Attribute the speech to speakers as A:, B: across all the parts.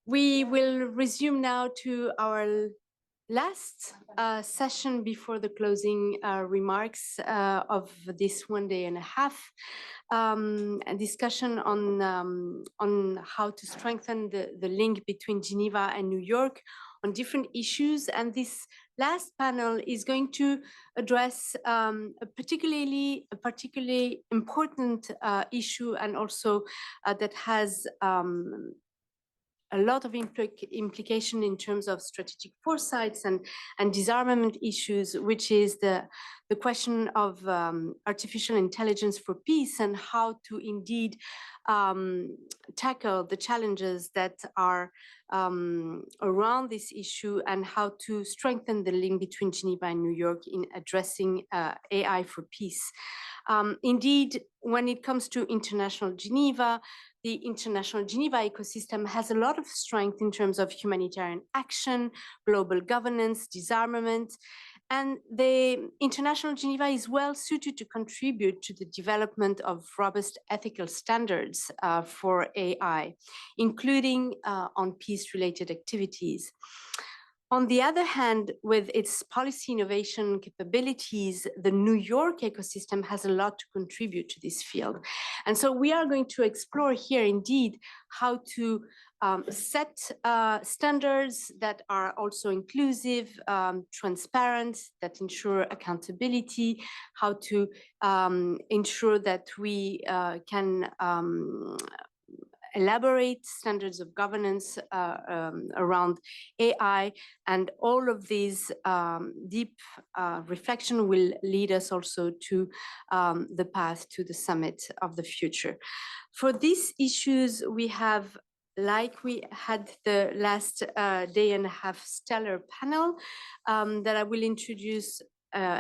A: We will resume now to our last session before the closing remarks of this 1.5 days, a discussion on how to strengthen the link between Geneva and New York on different issues. And this last panel is going to address a particularly important issue, and also that has a lot of implication in terms of strategic foresights and disarmament issues, which is the question of artificial intelligence for peace, and how to indeed tackle the challenges that are around this issue, and how to strengthen the link between Geneva and New York in addressing AI for peace. Indeed, when it comes to international Geneva, the international Geneva ecosystem has a lot of strength in terms of humanitarian action, global governance, disarmament, and the international Geneva is well suited to contribute to the development of robust ethical standards for AI, including on peace-related activities. On the other hand, with its policy innovation capabilities, the New York ecosystem has a lot to contribute to this field. And so we are going to explore here indeed how to set standards that are also inclusive, transparent, that ensure accountability, how to ensure that we can elaborate standards of governance around AI, and all of these deep reflection will lead us also to the path to the summit of the future. For these issues, we have, like we had the last 1.5 days stellar panel that I will introduce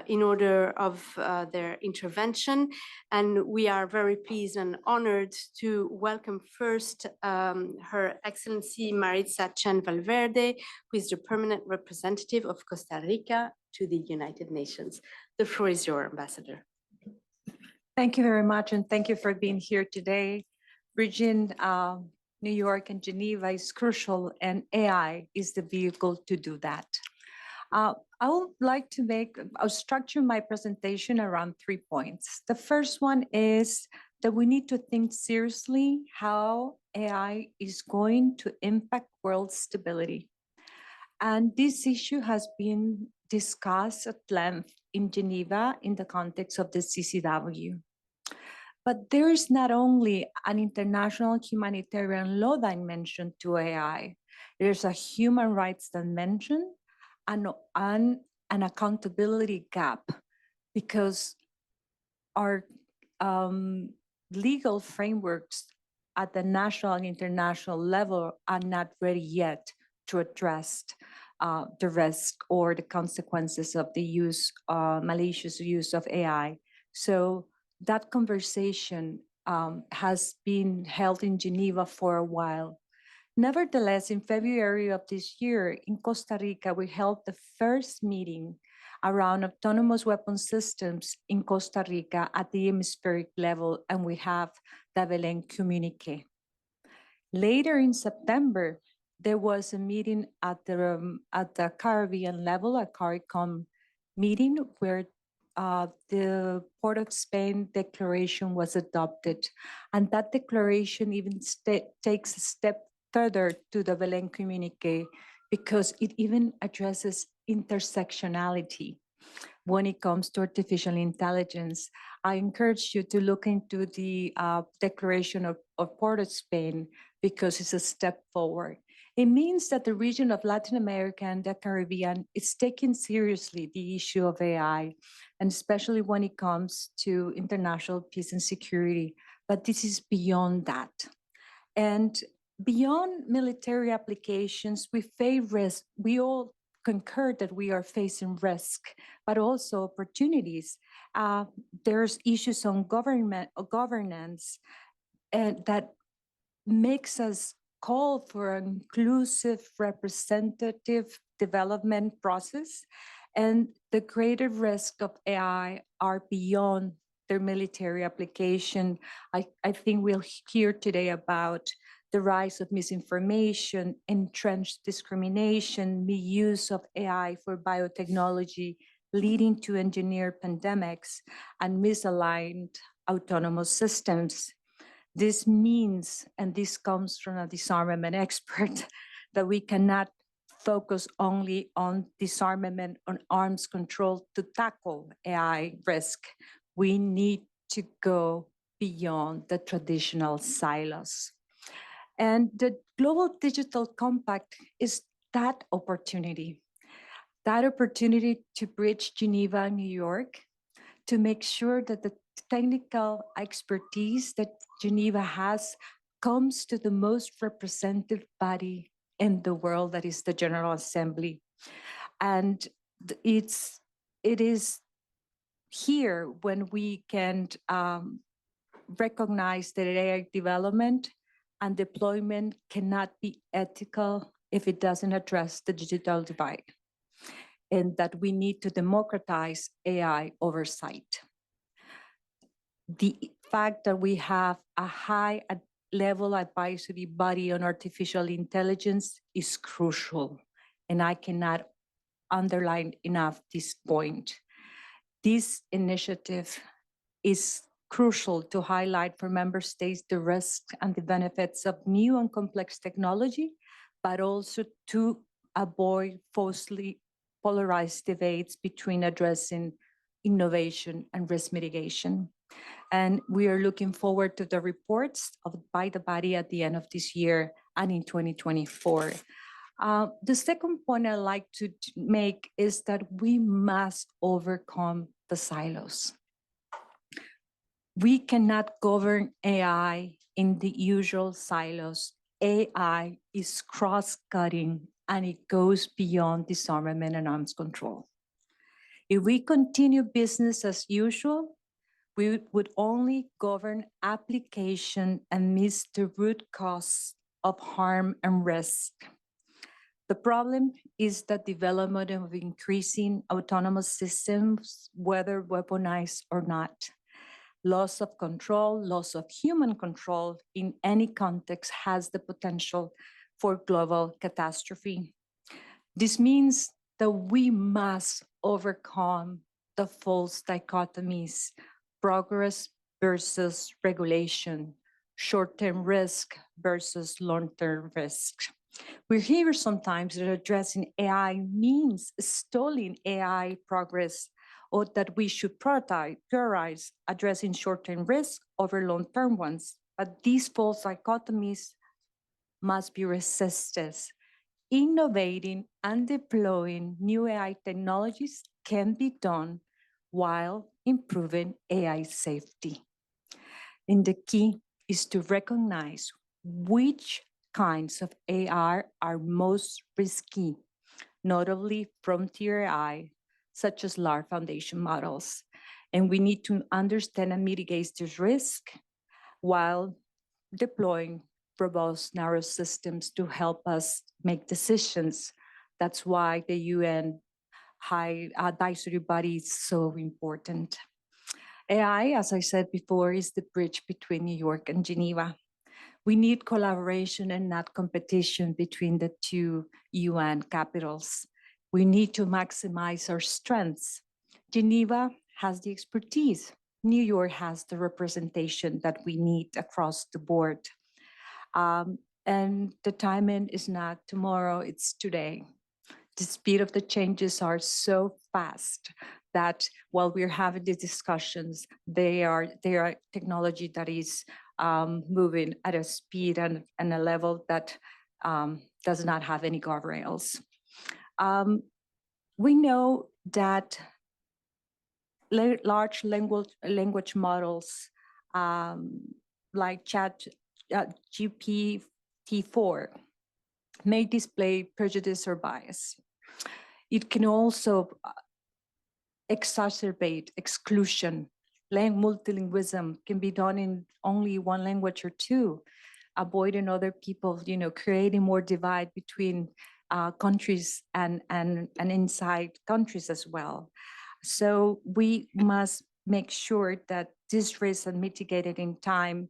A: in order of their intervention. And we are very pleased and honored to welcome first Her Excellency Maritza Valverde, who is the permanent representative of Costa Rica to the United Nations. The floor is yours, Ambassador.
B: Thank you very much, and thank you for being here today. Bridging New York and Geneva is crucial, and AI is the vehicle to do that. I would like to I'll structure my presentation around 3 points. The first one is that we need to think seriously how AI is going to impact world stability. And this issue has been discussed at length in Geneva in the context of the CCW. But there is not only an international humanitarian law dimension to AI, there's a human rights dimension and an accountability gap, because our legal frameworks at the national and international level are not ready yet to address the risk or the consequences of the malicious use of AI. So that conversation has been held in Geneva for a while. Nevertheless, in February of this year, in Costa Rica, we held the first meeting around autonomous weapon systems in Costa Rica at the hemispheric level, and we have the Bellal communique. Later in September, there was a meeting at the Caribbean level, a CARICOM meeting, where the Port of Spain declaration was adopted. And that declaration even takes a step further to the Bellal communique, because it even addresses intersectionality when it comes to artificial intelligence. I encourage you to look into the declaration of Port of Spain, because it's a step forward. It means that the region of Latin America and the Caribbean is taking seriously the issue of AI, and especially when it comes to international peace and security. But this is beyond that. And beyond military applications, we face risk. We all concur that we are facing risk, but also opportunities. There's issues on governance and that makes us call for an inclusive, representative development process. And the greater risk of AI are beyond their military application. I think we'll hear today about the rise of misinformation, entrenched discrimination, misuse of AI for biotechnology, leading to engineered pandemics and misaligned autonomous systems. This means, and this comes from a disarmament expert, that we cannot focus only on disarmament, on arms control to tackle AI risk. We need to go beyond the traditional silos. And the Global Digital Compact is that opportunity to bridge Geneva and New York, to make sure that the technical expertise that Geneva has comes to the most representative body in the world, that is the General Assembly. And it is here when we can recognize that AI development and deployment cannot be ethical if it doesn't address the digital divide, and that we need to democratize AI oversight. The fact that we have a high level advisory body on artificial intelligence is crucial, and I cannot underline enough this point. This initiative is crucial to highlight for member states the risks and the benefits of new and complex technology, but also to avoid falsely polarized debates between addressing innovation and risk mitigation. And we are looking forward to the reports by the body at the end of this year and in 2024. The second point I'd like to make is that we must overcome the silos. We cannot govern AI in the usual silos. AI is cross-cutting and it goes beyond disarmament and arms control. If we continue business as usual, we would only govern application and miss the root cause of harm and risk. The problem is the development of increasing autonomous systems, whether weaponized or not. Loss of control, loss of human control in any context has the potential for global catastrophe. This means that we must overcome the false dichotomies, progress versus regulation, short-term risk versus long-term risk. We hear sometimes that addressing AI means stalling AI progress, or that we should prioritize addressing short-term risk over long-term ones. But these false dichotomies must be resisted. Innovating and deploying new AI technologies can be done while improving AI safety. And the key is to recognize which kinds of AI are most risky, notably frontier AI, such as large foundation models. And we need to understand and mitigate this risk while deploying robust narrow systems to help us make decisions. That's why the UN High Advisory Body is so important. AI, as I said before, is the bridge between New York and Geneva. We need collaboration and not competition between the two UN capitals. We need to maximize our strengths. Geneva has the expertise. New York has the representation that we need across the board. And the timing is not tomorrow, it's today. The speed of the changes are so fast that while we're having these discussions, they are technology that is moving at a speed and a level that does not have any guardrails. We know that large language models like GPT-4 may display prejudice or bias. It can also exacerbate exclusion. Multilingualism can be done in only one language or two, avoiding other people, creating more divide between countries and inside countries as well. So we must make sure that these risks are mitigated in time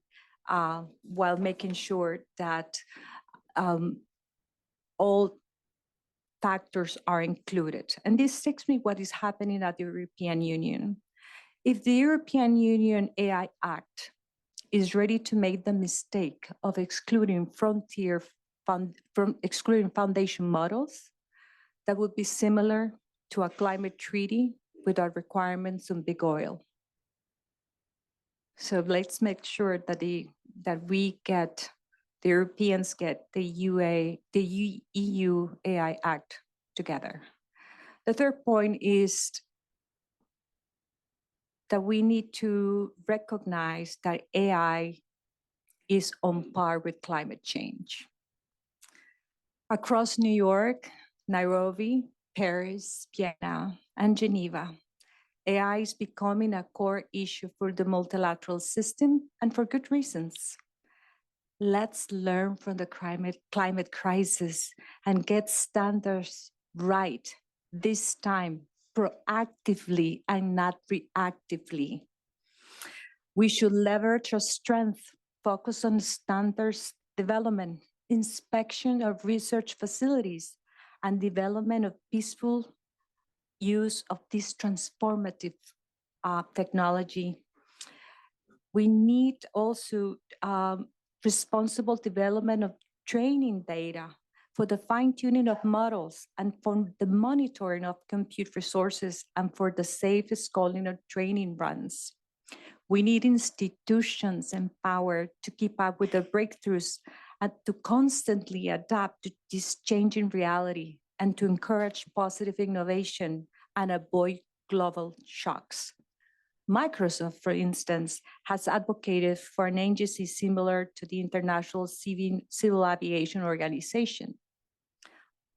B: while making sure that all factors are included. And this takes me what is happening at the European Union. If the European Union AI Act is ready to make the mistake of excluding foundation models, that would be similar to a climate treaty without requirements on big oil. So let's make sure that the Europeans get the EU AI Act together. The third point is that we need to recognize that AI is on par with climate change. Across New York, Nairobi, Paris, Vienna, and Geneva, AI is becoming a core issue for the multilateral system, and for good reasons. Let's learn from the climate crisis and get standards right this time, proactively and not reactively. We should leverage our strength, focus on standards development, inspection of research facilities, and development of peaceful use of this transformative technology. We need also responsible development of training data for the fine-tuning of models and for the monitoring of compute resources and for the safe scaling of training runs. We need institutions empowered to keep up with the breakthroughs and to constantly adapt to this changing reality and to encourage positive innovation and avoid global shocks. Microsoft, for instance, has advocated for an agency similar to the International Civil Aviation Organization.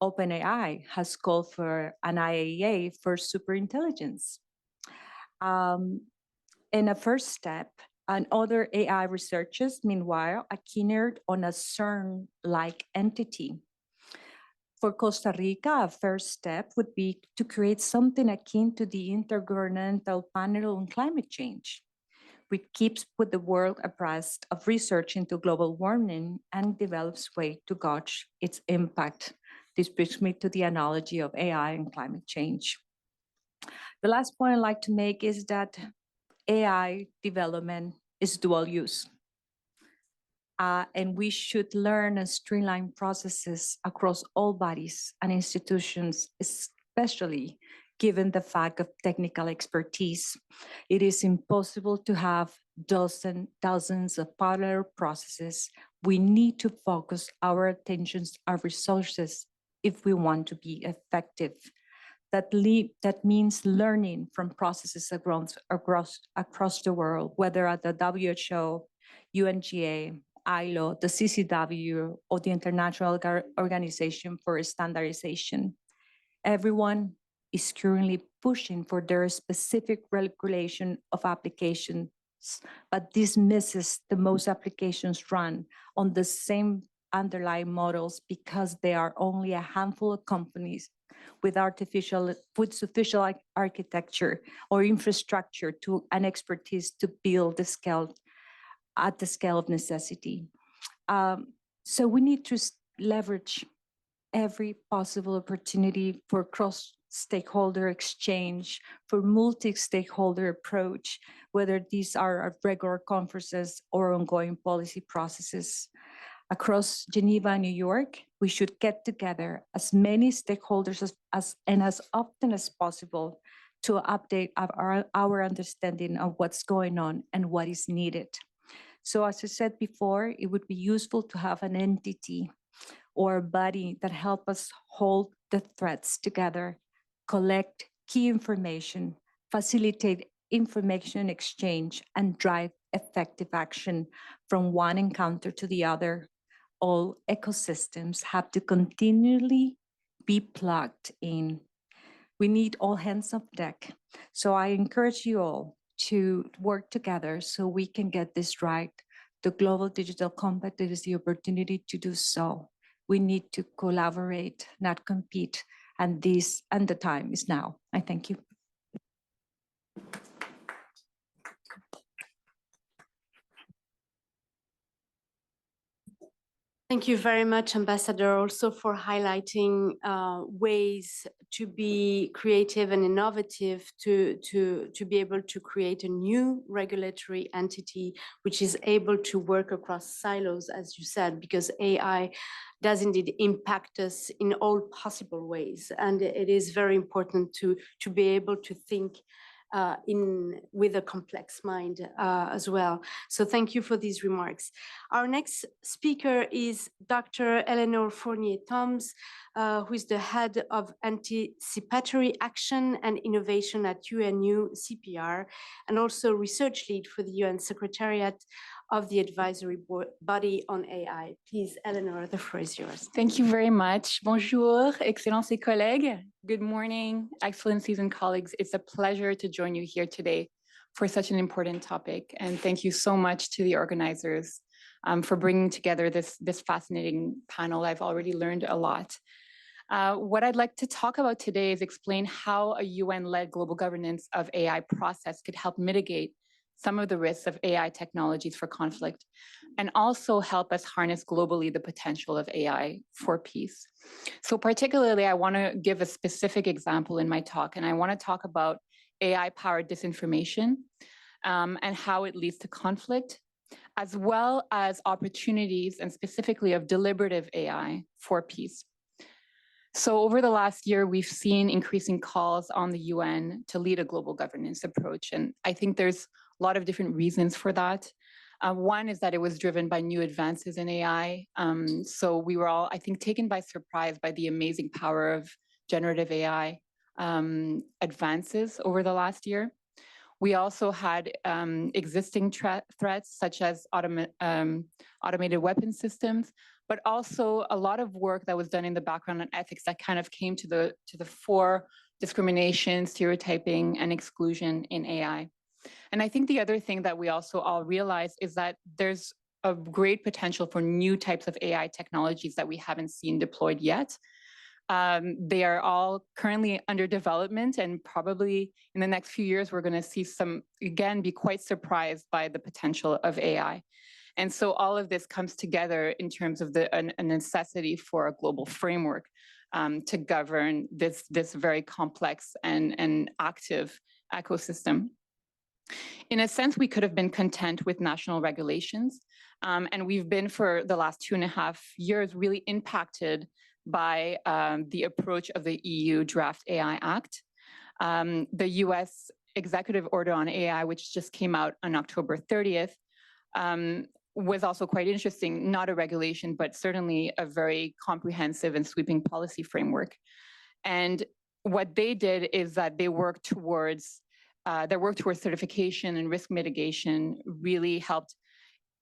B: OpenAI has called for an IAEA for superintelligence. In a first step, and other AI researchers, meanwhile, are keener on a CERN-like entity. For Costa Rica, a first step would be to create something akin to the Intergovernmental Panel on Climate Change, which keeps with the world abreast of research into global warming and develops ways to gauge its impact. This brings me to the analogy of AI and climate change. The last point I'd like to make is that AI development is dual use. And we should learn and streamline processes across all bodies and institutions, especially given the fact of technical expertise. It is impossible to have dozens of parallel processes. We need to focus our attentions, our resources, if we want to be effective. That means learning from processes across the world, whether at the WHO, UNGA, ILO, the CCW, or the International Organization for Standardization. Everyone is currently pushing for their specific regulation of applications, but this misses the most applications run on the same underlying models because there are only a handful of companies with sufficient architecture or infrastructure and expertise to build the scale at the scale of necessity. So we need to leverage every possible opportunity for cross-stakeholder exchange, for multi-stakeholder approach, whether these are regular conferences or ongoing policy processes. Across Geneva and New York, we should get together as many stakeholders and as often as possible to update our understanding of what's going on and what is needed. So as I said before, it would be useful to have an entity or a body that help us hold the threads together, collect key information, facilitate information exchange, and drive effective action from one encounter to the other. All ecosystems have to continually be plugged in. We need all hands on deck. So I encourage you all to work together so we can get this right. The Global Digital Compact is the opportunity to do so. We need to collaborate, not compete, and the time is now. I thank you.
A: Thank you very much, Ambassador, also for highlighting ways to be creative and innovative to be able to create a new regulatory entity which is able to work across silos, as you said, because AI does indeed impact us in all possible ways. And it is very important to be able to think with a complex mind as well. So thank you for these remarks. Our next speaker is Dr. Eleonore Fournier-Tombs, who is the head of anticipatory action and innovation at UNU CPR, and also research lead for the UN Secretariat of the advisory body on AI. Please, Eleonore, the floor is yours.
C: Thank you very much. Bonjour, Excellences et collègues. Good morning, Excellencies and colleagues. It's a pleasure to join you here today for such an important topic. And thank you so much to the organizers for bringing together this fascinating panel. I've already learned a lot. What I'd like to talk about today is explain how a UN-led global governance of AI process could help mitigate some of the risks of AI technologies for conflict, and also help us harness globally the potential of AI for peace. So particularly, I want to give a specific example in my talk, and I want to talk about AI-powered disinformation and how it leads to conflict, as well as opportunities and specifically of deliberative AI for peace. So over the last year, we've seen increasing calls on the UN to lead a global governance approach. And I think there's a lot of different reasons for that. One is that it was driven by new advances in AI. So we were all, I think, taken by surprise by the amazing power of generative AI advances over the last year. We also had existing threats such as automated weapon systems, but also a lot of work that was done in the background on ethics that kind of came to the fore: discrimination, stereotyping, and exclusion in AI. And I think the other thing that we also all realize is that there's a great potential for new types of AI technologies that we haven't seen deployed yet. They are all currently under development, and probably in the next few years, we're going to see some, again, be quite surprised by the potential of AI. And so all of this comes together in terms of a necessity for a global framework to govern this very complex and active ecosystem. In a sense, we could have been content with national regulations, and we've been for the last 2.5 years really impacted by the approach of the EU Draft AI Act. The US Executive Order on AI, which just came out on October 30th, was also quite interesting, not a regulation, but certainly a very comprehensive and sweeping policy framework. And what they did is that they worked towards their work towards certification and risk mitigation really helped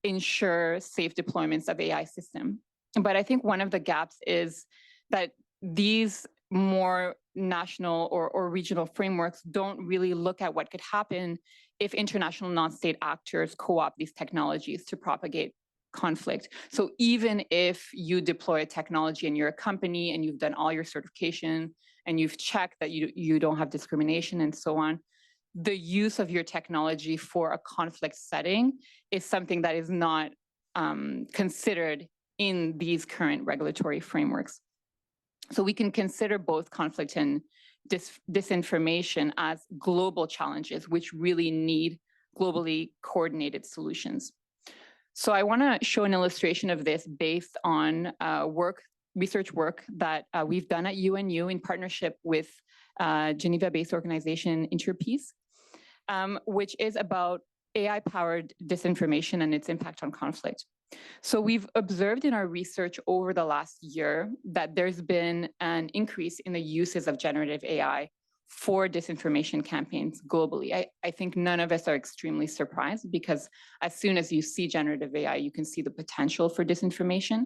C: ensure safe deployments of AI system. But I think one of the gaps is that these more national or regional frameworks don't really look at what could happen if international non-state actors co-opt these technologies to propagate conflict. So even if you deploy a technology and you're a company and you've done all your certification and you've checked that you don't have discrimination and so on, the use of your technology for a conflict setting is something that is not considered in these current regulatory frameworks. So we can consider both conflict and disinformation as global challenges, which really need globally coordinated solutions. So I want to show an illustration of this based on research work that we've done at UNU in partnership with Geneva-based organization Interpeace, which is about AI-powered disinformation and its impact on conflict. So we've observed in our research over the last year that there's been an increase in the uses of generative AI for disinformation campaigns globally. I think none of us are extremely surprised, because as soon as you see generative AI, you can see the potential for disinformation.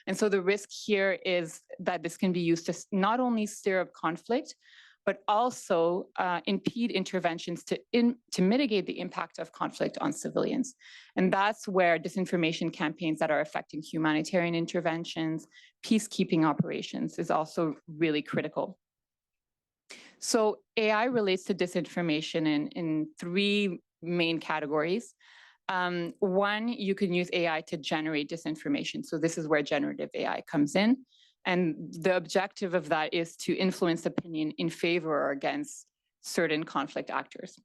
C: And so the risk here is that this can be used to not only stir up conflict, but also impede interventions to mitigate the impact of conflict on civilians. And that's where disinformation campaigns that are affecting humanitarian interventions, peacekeeping operations is also really critical. So AI relates to disinformation in 3 main categories. One, you can use AI to generate disinformation. So this is where generative AI comes in. And the objective of that is to influence opinion in favor or against certain conflict actors.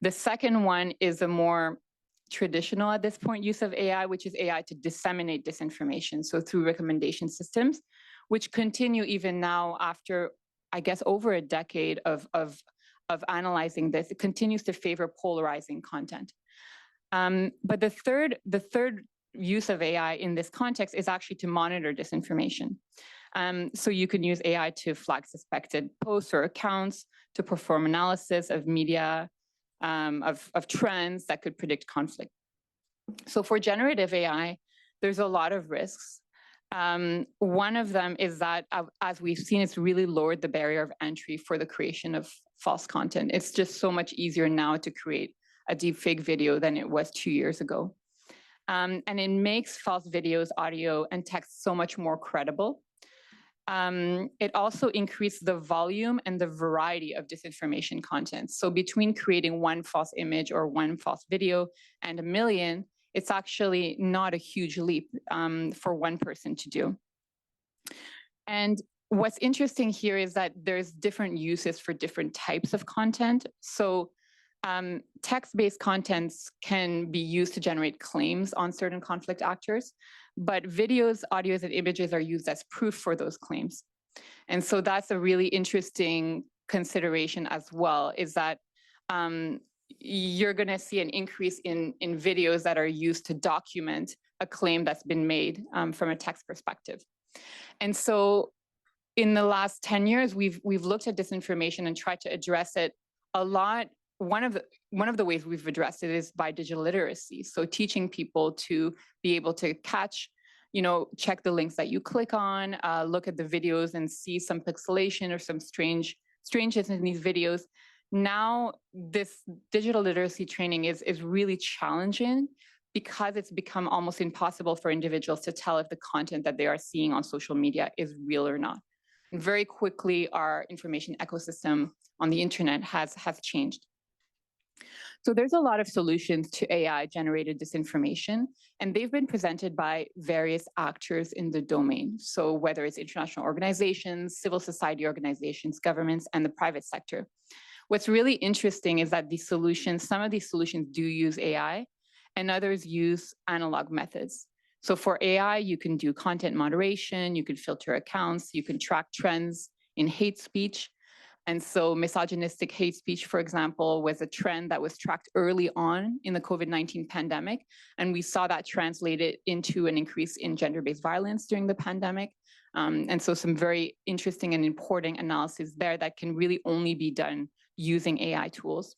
C: The second one is a more traditional at this point use of AI, which is AI to disseminate disinformation. So through recommendation systems, which continue even now after, I guess, over a decade of analyzing this, it continues to favor polarizing content. But the third use of AI in this context is actually to monitor disinformation. So you can use AI to flag suspected posts or accounts, to perform analysis of media, of trends that could predict conflict. So for generative AI, there's a lot of risks. One of them is that, as we've seen, it's really lowered the barrier of entry for the creation of false content. It's just so much easier now to create a deepfake video than it was 2 years ago. And it makes false videos, audio, and text so much more credible. It also increased the volume and the variety of disinformation content. So between creating one false image or one false video and 1 million, it's actually not a huge leap for one person to do. And what's interesting here is that there's different uses for different types of content. So text-based contents can be used to generate claims on certain conflict actors, but videos, audios, and images are used as proof for those claims. And so that's a really interesting consideration as well, is that you're going to see an increase in videos that are used to document a claim that's been made from a text perspective. And so in the last 10 years, we've looked at disinformation and tried to address it a lot. One of the ways we've addressed it is by digital literacy. So teaching people to be able to catch, check the links that you click on, look at the videos and see some pixelation or some strangeness in these videos. Now, this digital literacy training is really challenging because it's become almost impossible for individuals to tell if the content that they are seeing on social media is real or not. And very quickly, our information ecosystem on the internet has changed. So there's a lot of solutions to AI-generated disinformation, and they've been presented by various actors in the domain. So whether it's international organizations, civil society organizations, governments, and the private sector. What's really interesting is that these solutions, some of these solutions do use AI, and others use analog methods. So for AI, you can do content moderation, you can filter accounts, you can track trends in hate speech. And so misogynistic hate speech, for example, was a trend that was tracked early on in the COVID-19 pandemic. And we saw that translated into an increase in gender-based violence during the pandemic. And so some very interesting and important analysis there that can really only be done using AI tools.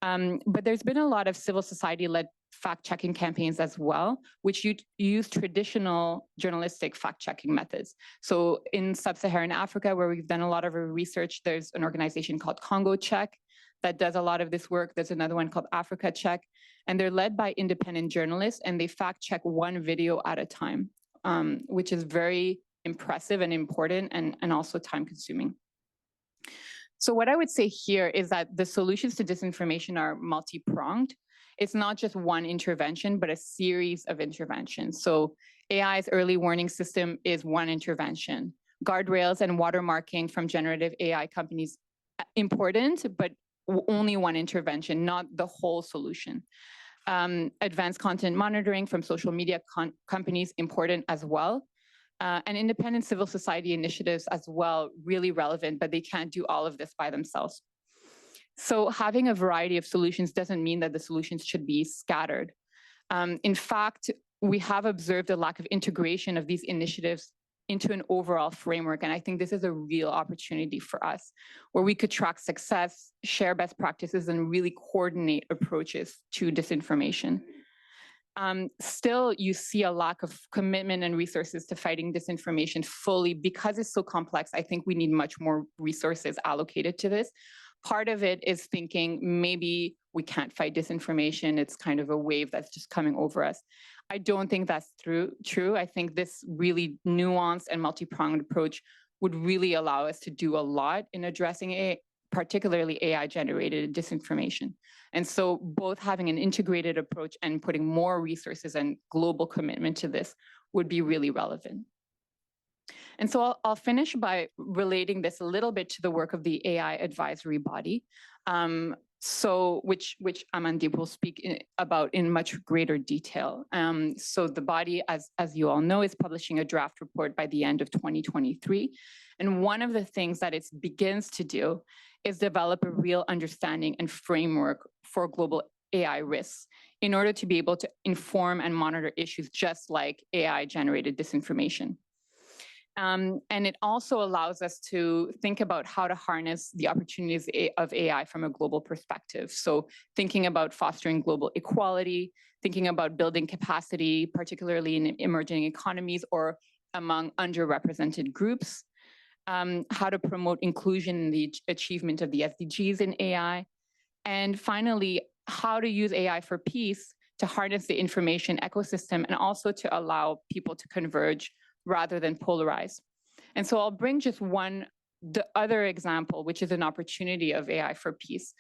C: But there's been a lot of civil society-led fact-checking campaigns as well, which use traditional journalistic fact-checking methods. So in sub-Saharan Africa, where we've done a lot of our research, there's an organization called Congo Check that does a lot of this work. There's another one called Africa Check, and they're led by independent journalists, and they fact-check one video at a time, which is very impressive and important and also time-consuming. So what I would say here is that the solutions to disinformation are multi-pronged. It's not just one intervention, but a series of interventions. So AI's early warning system is one intervention. Guardrails and watermarking from generative AI companies, important, but only one intervention, not the whole solution. Advanced content monitoring from social media companies, important as well. And independent civil society initiatives as well, really relevant, but they can't do all of this by themselves. So having a variety of solutions doesn't mean that the solutions should be scattered. In fact, we have observed a lack of integration of these initiatives into an overall framework. And I think this is a real opportunity for us, where we could track success, share best practices, and really coordinate approaches to disinformation. Still, you see a lack of commitment and resources to fighting disinformation fully. Because it's so complex, I think we need much more resources allocated to this. Part of it is thinking maybe we can't fight disinformation. It's kind of a wave that's just coming over us. I don't think that's true. I think this really nuanced and multi-pronged approach would really allow us to do a lot in addressing particularly AI-generated disinformation. And so both having an integrated approach and putting more resources and global commitment to this would be really relevant. And so I'll finish by relating this a little bit to the work of the AI advisory body, which Amandeep will speak about in much greater detail. So the body, as you all know, is publishing a draft report by the end of 2023. And one of the things that it begins to do is develop a real understanding and framework for global AI risks in order to be able to inform and monitor issues just like AI-generated disinformation. And it also allows us to think about how to harness the opportunities of AI from a global perspective. So thinking about fostering global equality, thinking about building capacity, particularly in emerging economies or among underrepresented groups, how to promote inclusion in the achievement of the SDGs in AI, and finally, how to use AI for peace to harness the information ecosystem and also to allow people to converge rather than polarize. And so I'll bring just the other example, which is an opportunity of AI for peace,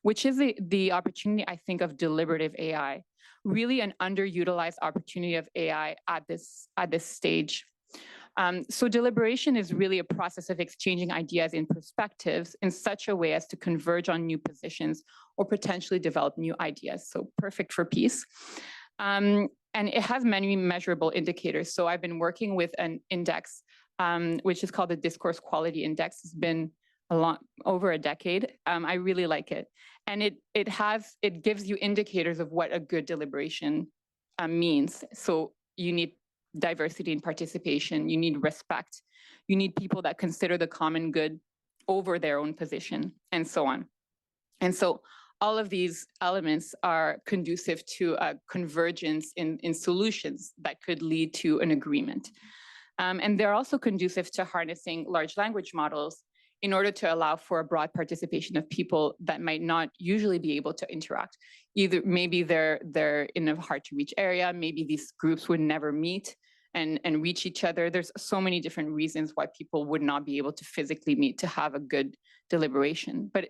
C: which is the opportunity, I think, of deliberative AI, really an underutilized opportunity of AI at this stage. So deliberation is really a process of exchanging ideas and perspectives in such a way as to converge on new positions or potentially develop new ideas. So perfect for peace. And it has many measurable indicators. So I've been working with an index, which is called the Discourse Quality Index. It's been over a decade. I really like it. And it gives you indicators of what a good deliberation means. So you need diversity and participation, you need respect, you need people that consider the common good over their own position, and so on. And so all of these elements are conducive to a convergence in solutions that could lead to an agreement. And they're also conducive to harnessing large language models in order to allow for a broad participation of people that might not usually be able to interact. Either maybe they're in a hard to reach area, maybe these groups would never meet and reach each other. There's so many different reasons why people would not be able to physically meet to have a good deliberation. But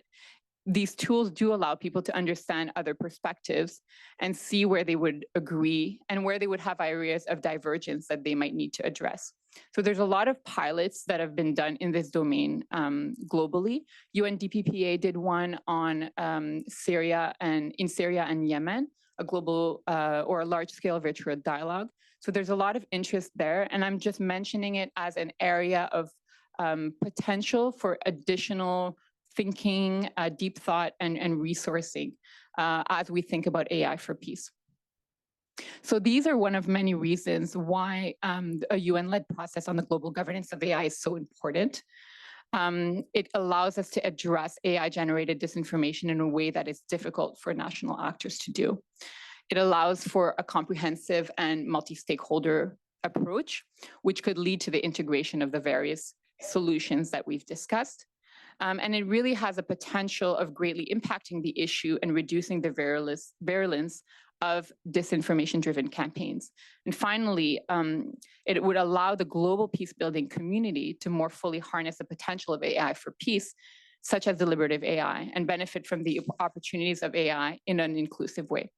C: these tools do allow people to understand other perspectives and see where they would agree and where they would have areas of divergence that they might need to address. So there's a lot of pilots that have been done in this domain globally. UNDPPA did one on Syria and Yemen, a global or a large-scale virtual dialogue. So there's a lot of interest there, and I'm just mentioning it as an area of potential for additional thinking, deep thought, and resourcing as we think about AI for peace. So these are one of many reasons why a UN-led process on the global governance of AI is so important. It allows us to address AI-generated disinformation in a way that is difficult for national actors to do. It allows for a comprehensive and multi-stakeholder approach, which could lead to the integration of the various solutions that we've discussed. And it really has a potential of greatly impacting the issue and reducing the virulence of disinformation-driven campaigns. And finally, it would allow the global peace-building community to more fully harness the potential of AI for peace, such as deliberative AI, and benefit from the opportunities of AI in an inclusive way.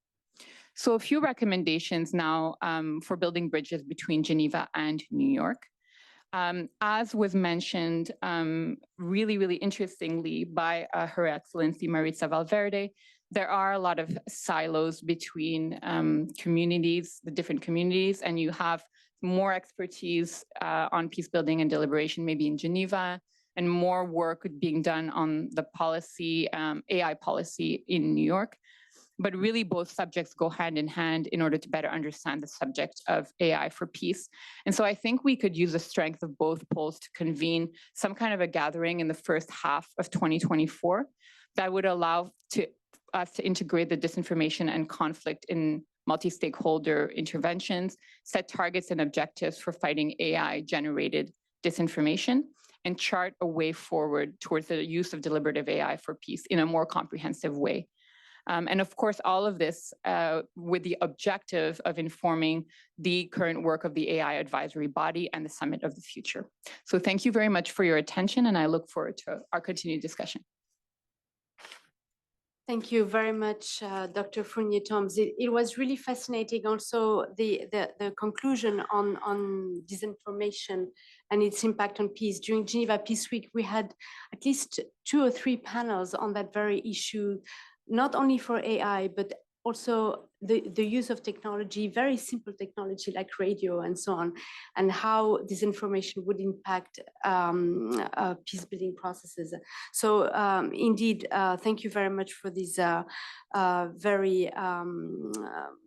C: So a few recommendations now for building bridges between Geneva and New York. As was mentioned really, really interestingly by Her Excellency Maritza Valverde, there are a lot of silos between communities, the different communities, and you have more expertise on peace building and deliberation, maybe in Geneva, and more work being done on the policy, AI policy in New York. But really both subjects go hand in hand in order to better understand the subject of AI for peace. And so I think we could use the strength of both poles to convene some kind of a gathering in the first half of 2024 that would allow us to integrate the disinformation and conflict in multi-stakeholder interventions, set targets and objectives for fighting AI-generated disinformation, and chart a way forward towards the use of deliberative AI for peace in a more comprehensive way. And of course, all of this with the objective of informing the current work of the AI advisory body and the summit of the future. So thank you very much for your attention, and I look forward to our continued discussion.
A: Thank you very much, Dr. Fournier-Tombs. It was really fascinating also the conclusion on disinformation and its impact on peace. During Geneva Peace Week, we had at least 2 or 3 panels on that very issue, not only for AI, but also the use of technology, very simple technology like radio and so on, and how disinformation would impact peace-building processes. So indeed, thank you very much for these very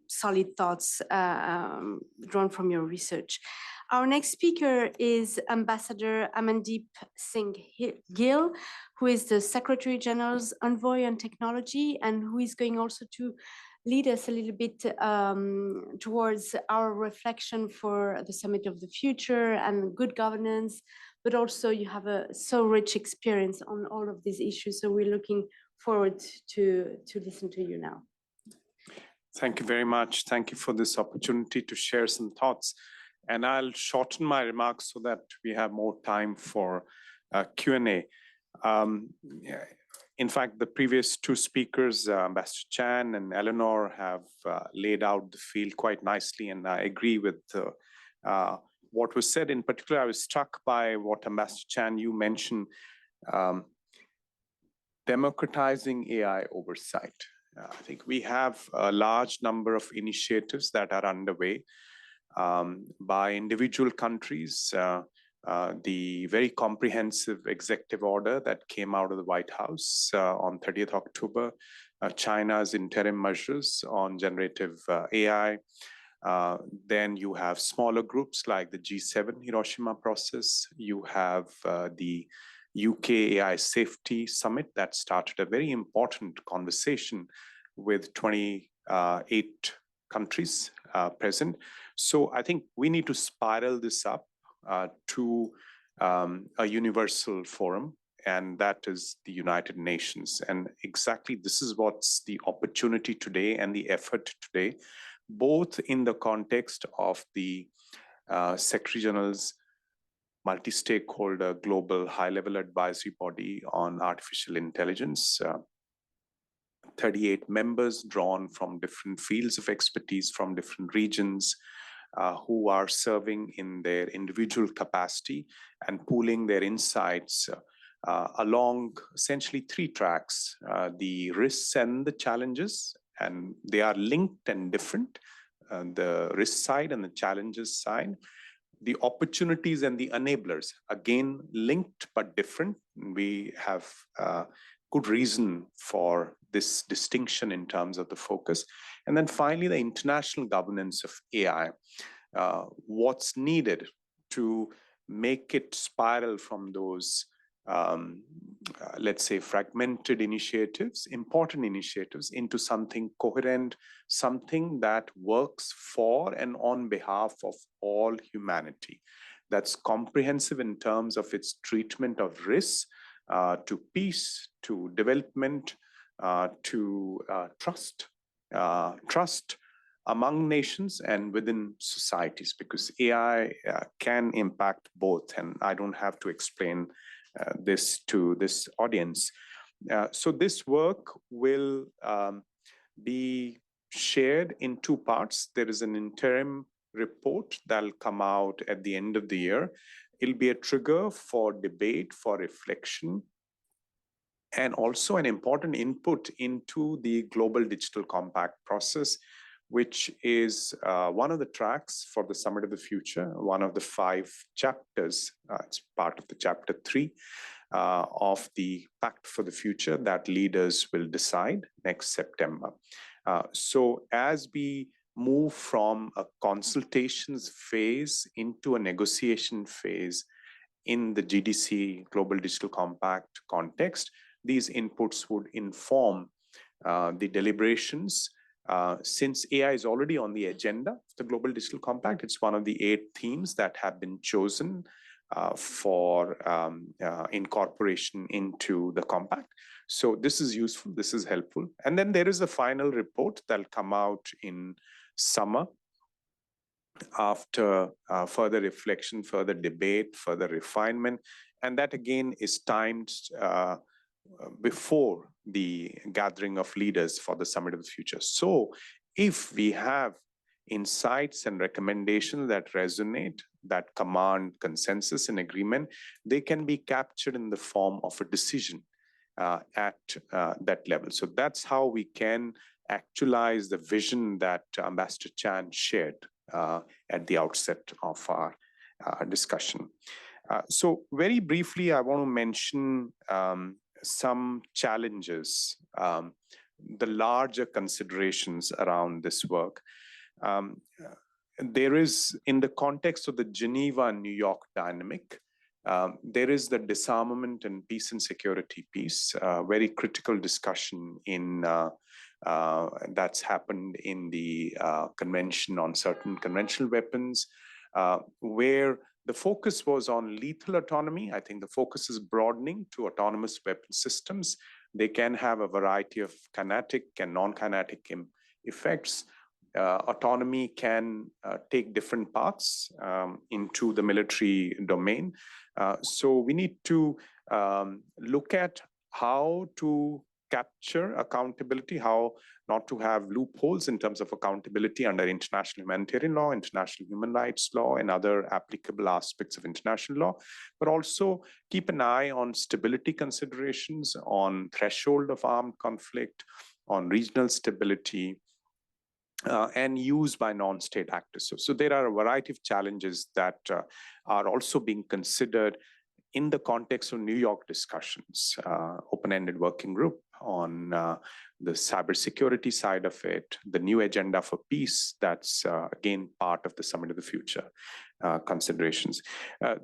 A: solid thoughts drawn from your research. Our next speaker is Ambassador Amandeep Singh Gill, who is the Secretary General's Envoy on Technology, and who is going also to lead us a little bit towards our reflection for the Summit of the Future and good governance, but also you have a so rich experience on all of these issues. So we're looking forward to listen to you now.
D: Thank you very much. Thank you for this opportunity to share some thoughts. And I'll shorten my remarks so that we have more time for Q&A. In fact, the previous 2 speakers, Ambassador Chan and Eleonore, have laid out the field quite nicely, and I agree with what was said. In particular, I was struck by what Ambassador Chan, you mentioned, democratizing AI oversight. I think we have a large number of initiatives that are underway by individual countries. The very comprehensive executive order that came out of the White House on 30th October, China's interim measures on generative AI. Then you have smaller groups like the G7 Hiroshima process. You have the UK AI Safety Summit that started a very important conversation with 28 countries present. So I think we need to spiral this up to a universal forum, and that is the United Nations. And exactly this is what's the opportunity today and the effort today, both in the context of the Secretary General's multi-stakeholder global high-level advisory body on artificial intelligence, 38 members drawn from different fields of expertise from different regions, who are serving in their individual capacity and pooling their insights along essentially 3 tracks, the risks and the challenges, and they are linked and different, the risk side and the challenges side, the opportunities and the enablers, again, linked but different. We have good reason for this distinction in terms of the focus. And then finally, the international governance of AI, what's needed to make it spiral from those, let's say, fragmented initiatives, important initiatives, into something coherent, something that works for and on behalf of all humanity, that's comprehensive in terms of its treatment of risks, to peace, to development, to trust among nations and within societies, because AI can impact both, and I don't have to explain this to this audience. So this work will be shared in 2 parts. There is an interim report that'll come out at the end of the year. It'll be a trigger for debate, for reflection, and also an important input into the Global Digital Compact process, which is one of the tracks for the Summit of the Future, one of the 5 chapters. It's part of the chapter 3 of the Pact for the Future that leaders will decide next September. So as we move from a consultations phase into a negotiation phase in the GDC, Global Digital Compact context, these inputs would inform the deliberations. Since AI is already on the agenda of the Global Digital Compact, it's one of the 8 themes that have been chosen for incorporation into the compact. So this is useful, this is helpful. And then there is a final report that'll come out in summer after further reflection, further debate, further refinement. And that again is timed before the gathering of leaders for the Summit of the Future. So if we have insights and recommendations that resonate, that command consensus and agreement, they can be captured in the form of a decision at that level. So that's how we can actualize the vision that Ambassador Chan shared at the outset of our discussion. So very briefly, I want to mention some challenges, the larger considerations around this work. There is, in the context of the Geneva and New York dynamic, there is the disarmament and peace and security piece, very critical discussion in that's happened in the Convention on Certain Conventional Weapons, where the focus was on lethal autonomy. I think the focus is broadening to autonomous weapon systems. They can have a variety of kinetic and non-kinetic effects. Autonomy can take different paths into the military domain. So we need to look at how to capture accountability, how not to have loopholes in terms of accountability under international humanitarian law, international human rights law, and other applicable aspects of international law, but also keep an eye on stability considerations, on threshold of armed conflict, on regional stability, and use by non-state actors. So there are a variety of challenges that are also being considered in the context of New York discussions, open-ended working group on the cybersecurity side of it, the new agenda for peace, that's again part of the Summit of the Future considerations.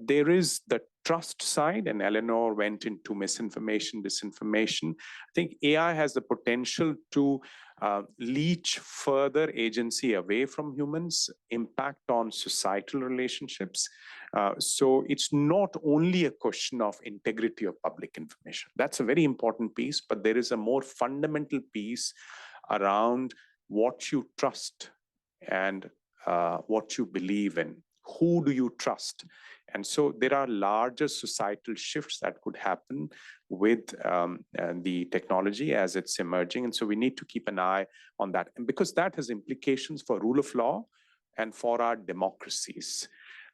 D: There is the trust side, and Eleonore went into misinformation, disinformation. I think AI has the potential to leach further agency away from humans, impact on societal relationships. So it's not only a question of integrity of public information. That's a very important piece, but there is a more fundamental piece around what you trust and what you believe in. Who do you trust? And so there are larger societal shifts that could happen with the technology as it's emerging. And so we need to keep an eye on that. And because that has implications for rule of law and for our democracies.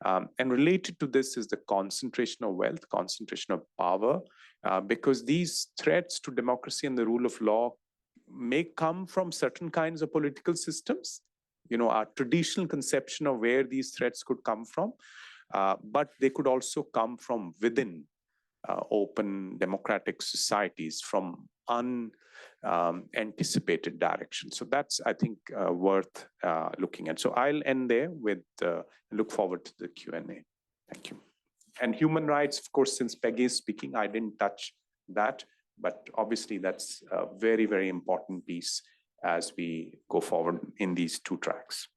D: And related to this is the concentration of wealth, concentration of power, because these threats to democracy and the rule of law may come from certain kinds of political systems. You know, our traditional conception of where these threats could come from, but they could also come from within open democratic societies, from unanticipated directions. So that's, I think, worth looking at. So I'll end there with look forward to the Q&A. Thank you. And human rights, of course, since Peggy is speaking, I didn't touch that, but obviously that's a very, very important piece as we go forward in these two tracks.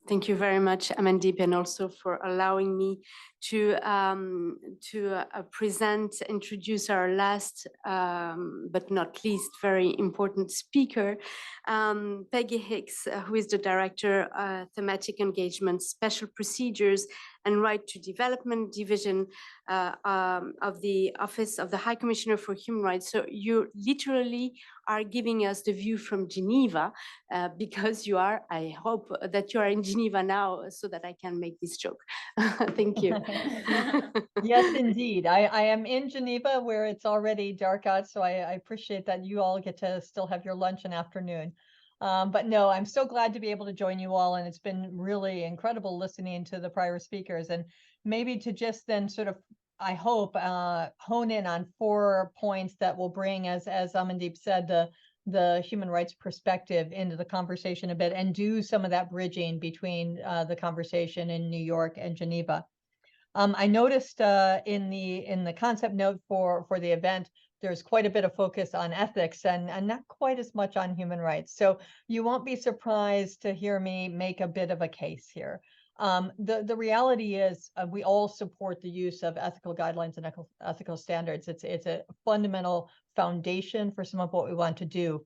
A: Thank you very much, Amandeep, and also for allowing me to introduce our last, but not least, very important speaker, Peggy Hicks, who is the Director, Thematic Engagement, Special Procedures, and Right to Development Division of the Office of the High Commissioner for Human Rights. So you literally are giving us the view from Geneva, because you are, I hope that you are in Geneva now so that I can make this joke. Thank you.
E: Yes, indeed. I am in Geneva where it's already dark out, so I appreciate that you all get to still have your lunch and afternoon. But no, I'm so glad to be able to join you all, and it's been really incredible listening to the prior speakers, and maybe to just then sort of, I hope, hone in on 4 points that will bring, as Amandeep said, the human rights perspective into the conversation a bit, and do some of that bridging between the conversation in New York and Geneva. I noticed in the concept note for the event, there's quite a bit of focus on ethics and not quite as much on human rights. So you won't be surprised to hear me make a bit of a case here. The reality is we all support the use of ethical guidelines and ethical standards. It's a fundamental foundation for some of what we want to do.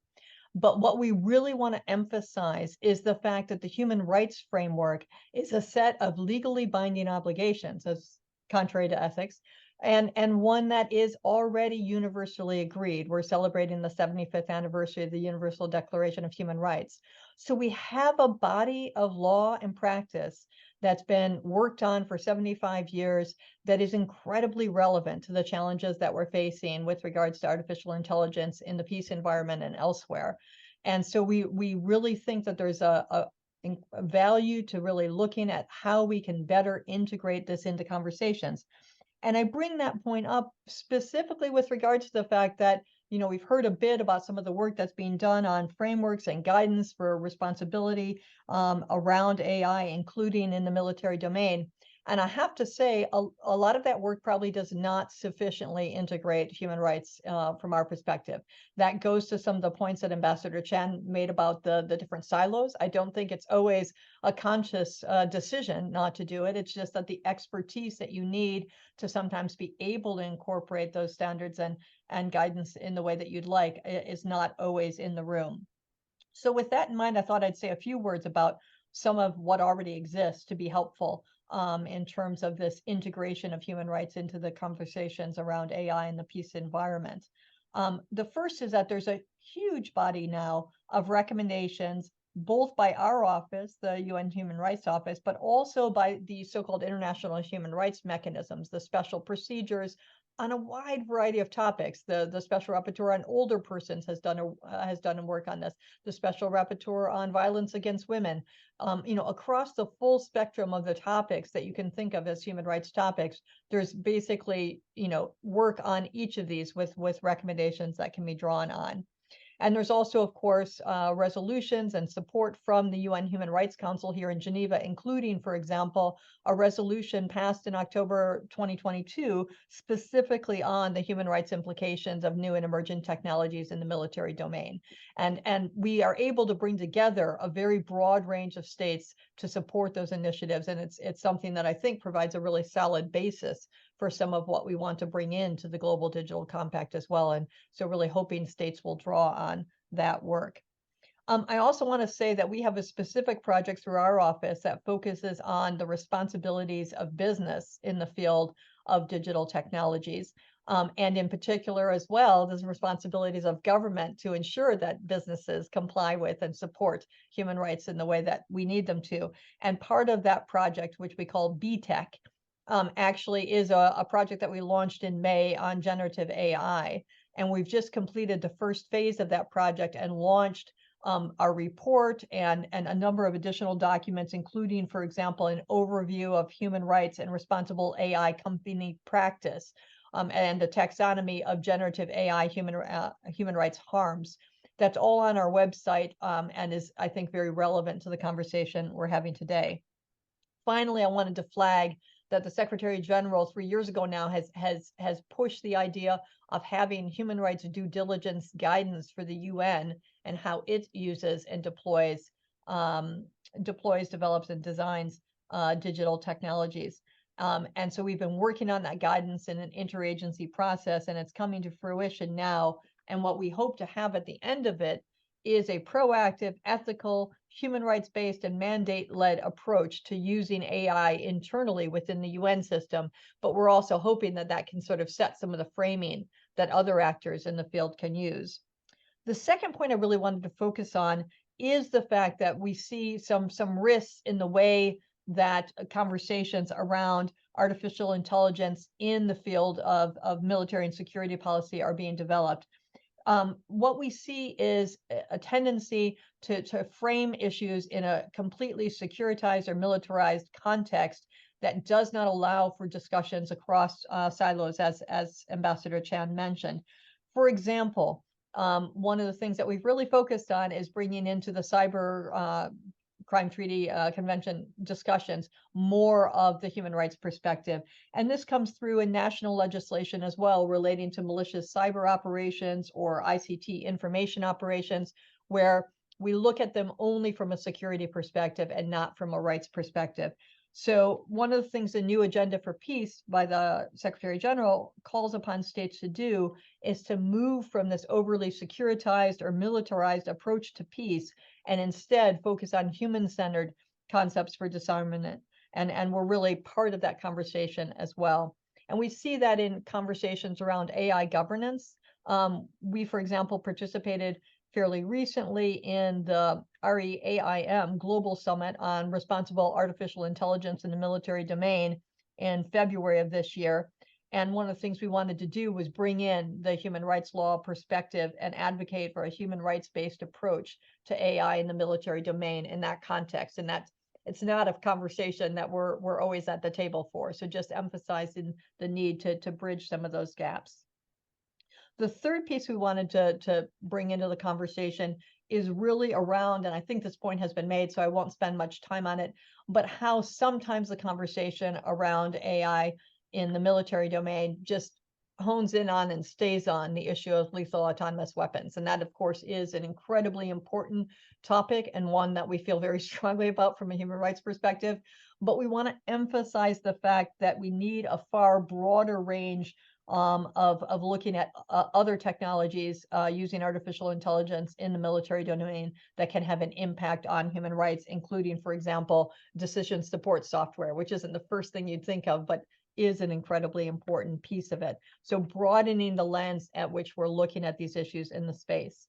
E: But what we really want to emphasize is the fact that the human rights framework is a set of legally binding obligations, as contrary to ethics, and one that is already universally agreed. We're celebrating the 75th anniversary of the Universal Declaration of Human Rights. So we have a body of law and practice that's been worked on for 75 years that is incredibly relevant to the challenges that we're facing with regards to artificial intelligence in the peace environment and elsewhere. And so we really think that there's a value to really looking at how we can better integrate this into conversations. And I bring that point up specifically with regards to the fact that, we've heard a bit about some of the work that's being done on frameworks and guidance for responsibility around AI, including in the military domain. And I have to say, a lot of that work probably does not sufficiently integrate human rights from our perspective. That goes to some of the points that Ambassador Chan made about the different silos. I don't think it's always a conscious decision not to do it. It's just that the expertise that you need to sometimes be able to incorporate those standards and guidance in the way that you'd like is not always in the room. So with that in mind, I thought I'd say a few words about some of what already exists to be helpful in terms of this integration of human rights into the conversations around AI and the peace environment. The first is that there's a huge body now of recommendations, both by our office, the UN Human Rights Office, but also by the so-called international human rights mechanisms, the special procedures on a wide variety of topics. The special rapporteur on older persons has done work on this. The special rapporteur on violence against women. Across the full spectrum of the topics that you can think of as human rights topics, there's basically work on each of these with recommendations that can be drawn on. And there's also, of course, resolutions and support from the UN Human Rights Council here in Geneva, including, for example, a resolution passed in October 2022, specifically on the human rights implications of new and emerging technologies in the military domain. And we are able to bring together a very broad range of states to support those initiatives. And it's something that I think provides a really solid basis for some of what we want to bring into the Global Digital Compact as well. And so really hoping states will draw on that work. I also want to say that we have a specific project through our office that focuses on the responsibilities of business in the field of digital technologies. And in particular as well, there's responsibilities of government to ensure that businesses comply with and support human rights in the way that we need them to. And part of that project, which we call BTech, actually is a project that we launched in May on generative AI. And we've just completed the first phase of that project and launched our report and a number of additional documents, including, for example, an overview of human rights and responsible AI company practice and the taxonomy of generative AI human rights harms. That's all on our website and is, I think, very relevant to the conversation we're having today. Finally, I wanted to flag that the Secretary General 3 years ago now has pushed the idea of having human rights due diligence guidance for the UN and how it uses and deploys, develops, and designs digital technologies. And so we've been working on that guidance in an interagency process, and it's coming to fruition now. And what we hope to have at the end of it is a proactive, ethical, human rights-based, and mandate-led approach to using AI internally within the UN system. But we're also hoping that that can sort of set some of the framing that other actors in the field can use. The second point I really wanted to focus on is the fact that we see some risks in the way that conversations around artificial intelligence in the field of military and security policy are being developed. What we see is a tendency to frame issues in a completely securitized or militarized context that does not allow for discussions across silos, as Ambassador Chan mentioned. For example, one of the things that we've really focused on is bringing into the cyber crime treaty convention discussions more of the human rights perspective. And this comes through in national legislation as well, relating to malicious cyber operations or ICT information operations, where we look at them only from a security perspective and not from a rights perspective. So one of the things the new agenda for peace by the Secretary General calls upon states to do is to move from this overly securitized or militarized approach to peace and instead focus on human-centered concepts for disarmament. And we're really part of that conversation as well. And we see that in conversations around AI governance. We, for example, participated fairly recently in the REAIM Global Summit on Responsible Artificial Intelligence in the Military Domain in February of this year. And one of the things we wanted to do was bring in the human rights law perspective and advocate for a human rights-based approach to AI in the military domain in that context. And that's it's not a conversation that we're always at the table for. So just emphasizing the need to bridge some of those gaps. The third piece we wanted to bring into the conversation is really around, and I think this point has been made, so I won't spend much time on it, but how sometimes the conversation around AI in the military domain just hones in on and stays on the issue of lethal autonomous weapons. And that, of course, is an incredibly important topic and one that we feel very strongly about from a human rights perspective. But we want to emphasize the fact that we need a far broader range of looking at other technologies using artificial intelligence in the military domain that can have an impact on human rights, including, for example, decision support software, which isn't the first thing you'd think of, but is an incredibly important piece of it. So broadening the lens at which we're looking at these issues in the space.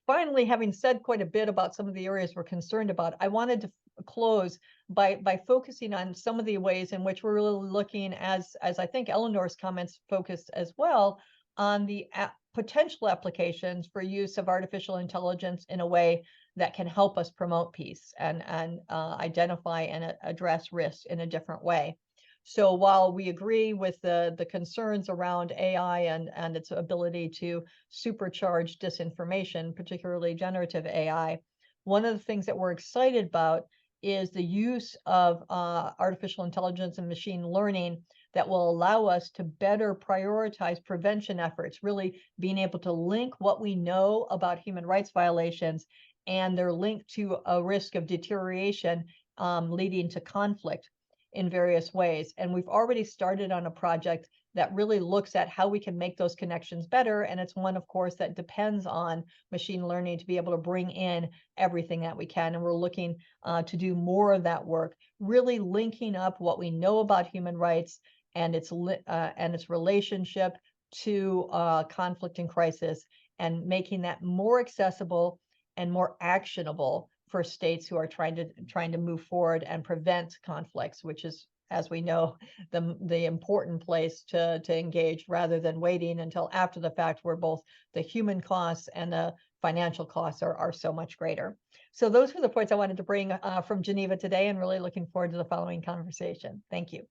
E: Finally, having said quite a bit about some of the areas we're concerned about, I wanted to close by focusing on some of the ways in which we're really looking, as I think Eleanor's comments focused as well, on the potential applications for use of artificial intelligence in a way that can help us promote peace and identify and address risk in a different way. So while we agree with the concerns around AI and its ability to supercharge disinformation, particularly generative AI, one of the things that we're excited about is the use of artificial intelligence and machine learning that will allow us to better prioritize prevention efforts, really being able to link what we know about human rights violations and their link to a risk of deterioration leading to conflict in various ways. And we've already started on a project that really looks at how we can make those connections better. And it's one, of course, that depends on machine learning to be able to bring in everything that we can. And we're looking to do more of that work, really linking up what we know about human rights and its relationship to conflict and crisis, and making that more accessible and more actionable for states who are trying to move forward and prevent conflicts, which is, as we know, the important place to engage, rather than waiting until after the fact, where both the human costs and the financial costs are so much greater. So those were the points I wanted to bring from Geneva today, and really looking forward to the following conversation. Thank you.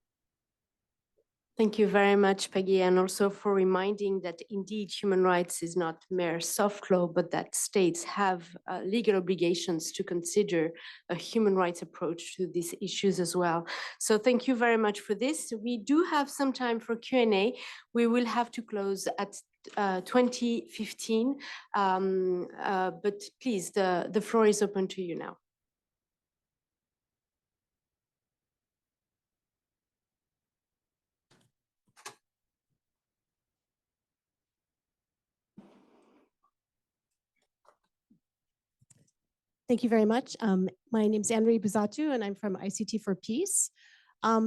A: Thank you very much, Peggy, and also for reminding that indeed human rights is not mere soft law, but that states have legal obligations to consider a human rights approach to these issues as well. So thank you very much for this. We do have some time for Q&A. We will have to close at 20:15, but please, the floor is open to you now.
F: Thank you very much. My name is Anne-Marie Buzatu, and I'm from ICT for Peace.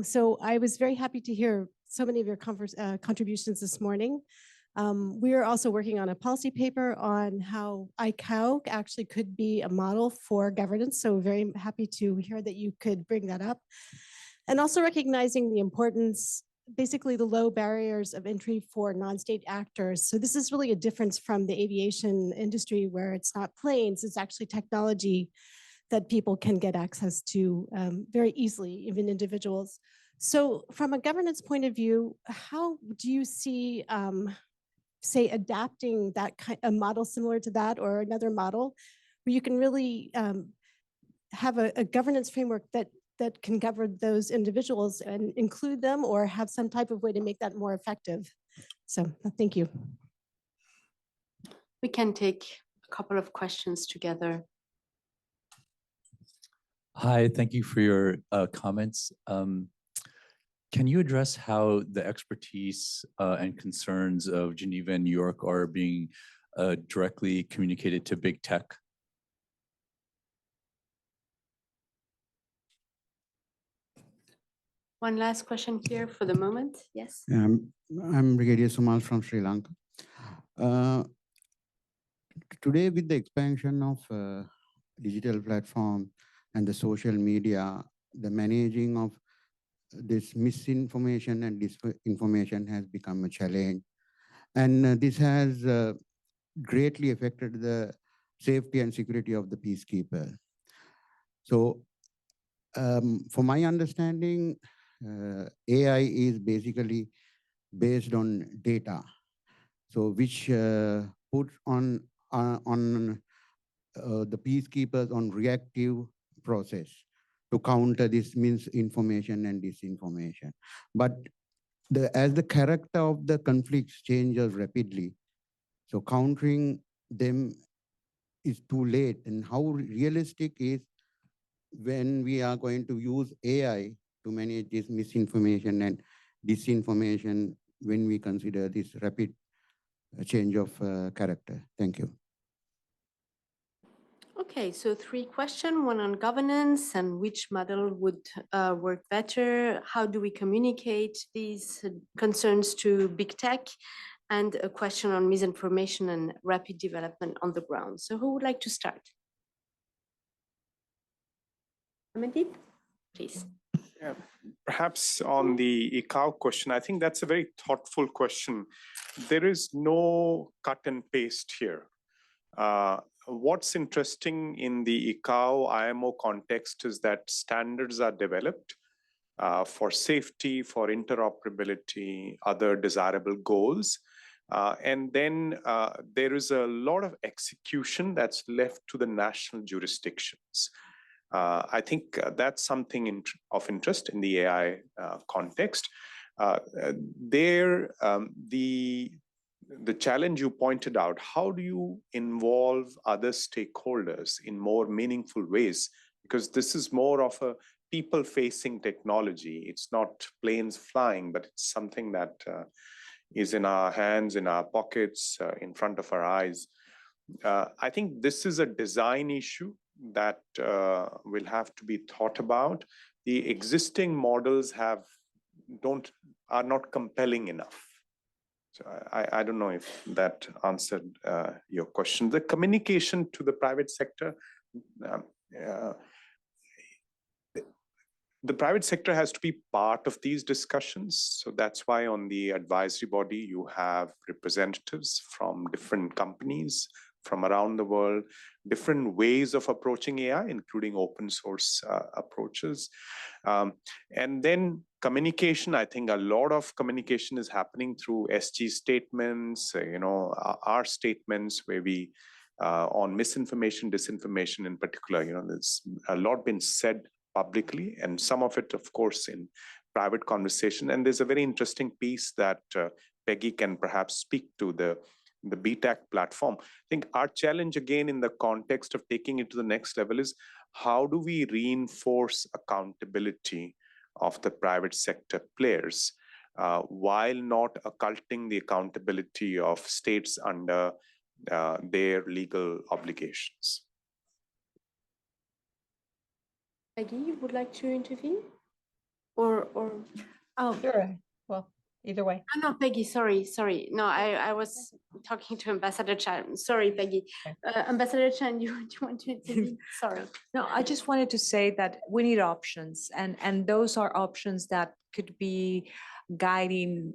F: So I was very happy to hear so many of your contributions this morning. We are also working on a policy paper on how ICAO actually could be a model for governance. So very happy to hear that you could bring that up. And also recognizing the importance, basically the low barriers of entry for non-state actors. So this is really a difference from the aviation industry, where it's not planes, it's actually technology that people can get access to very easily, even individuals. So from a governance point of view, how do you see, say, adapting that a model similar to that, or another model where you can really have a governance framework that can govern those individuals and include them, or have some type of way to make that more effective? So thank you.
A: We can take a couple of questions together.
G: Hi, thank you for your comments. Can you address how the expertise and concerns of Geneva and New York are being directly communicated to big tech?
A: One last question here for the moment. Yes.
H: I'm Brigadier Sumal from Sri Lanka. Today, with the expansion of digital platform and the social media, the managing of this misinformation and disinformation has become a challenge. And this has greatly affected the safety and security of the peacekeeper. So for my understanding, AI is basically based on data. So which put on the peacekeepers on reactive process to counter this misinformation and disinformation. But as the character of the conflicts changes rapidly, so countering them is too late. And how realistic is when we are going to use AI to manage this misinformation and disinformation when we consider this rapid change of character? Thank you.
A: Okay, so 3 questions, one on governance and which model would work better. How do we communicate these concerns to big tech? And a question on misinformation and rapid development on the ground. So who would like to start? Amandeep, please.
D: Yeah, perhaps on the ICAO question, I think that's a very thoughtful question. There is no cut and paste here. What's interesting in the ICAO IMO context is that standards are developed for safety, for interoperability, other desirable goals. And then there is a lot of execution that's left to the national jurisdictions. I think that's something of interest in the AI context. The challenge you pointed out, how do you involve other stakeholders in more meaningful ways? Because this is more of a people-facing technology. It's not planes flying, but it's something that is in our hands, in our pockets, in front of our eyes. I think this is a design issue that will have to be thought about. The existing models are not compelling enough. So I don't know if that answered your question. The communication to the private sector, the private sector has to be part of these discussions. So that's why on the advisory body, you have representatives from different companies from around the world, different ways of approaching AI, including open source approaches. And then communication, I think a lot of communication is happening through SG statements, our statements where we, on misinformation, disinformation in particular, there's a lot been said publicly, and some of it, of course, in private conversation. And there's a very interesting piece that Peggy can perhaps speak to, the BTAC platform. I think our challenge, again, in the context of taking it to the next level is how do we reinforce accountability of the private sector players while not occulting the accountability of states under their legal obligations.
A: Peggy, you would like to intervene? Or
E: Oh, sure. Well, either way.
A: Oh, no, Peggy, sorry. No, I was talking to Ambassador Chan. Sorry, Peggy. Ambassador Chan, do you want to intervene? Sorry.
B: No, I just wanted to say that we need options, and those are options that could be guiding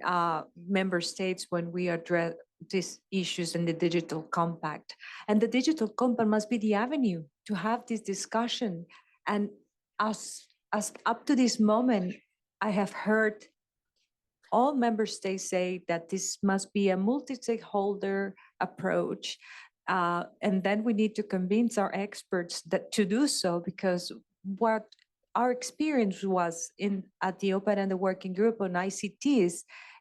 B: member states when we address these issues in the digital compact. And the digital compact must be the avenue to have this discussion. And as up to this moment, I have heard all member states say that this must be a multi-stakeholder approach. And then we need to convince our experts that to do so, because what our experience was at the open-ended working group on ICTs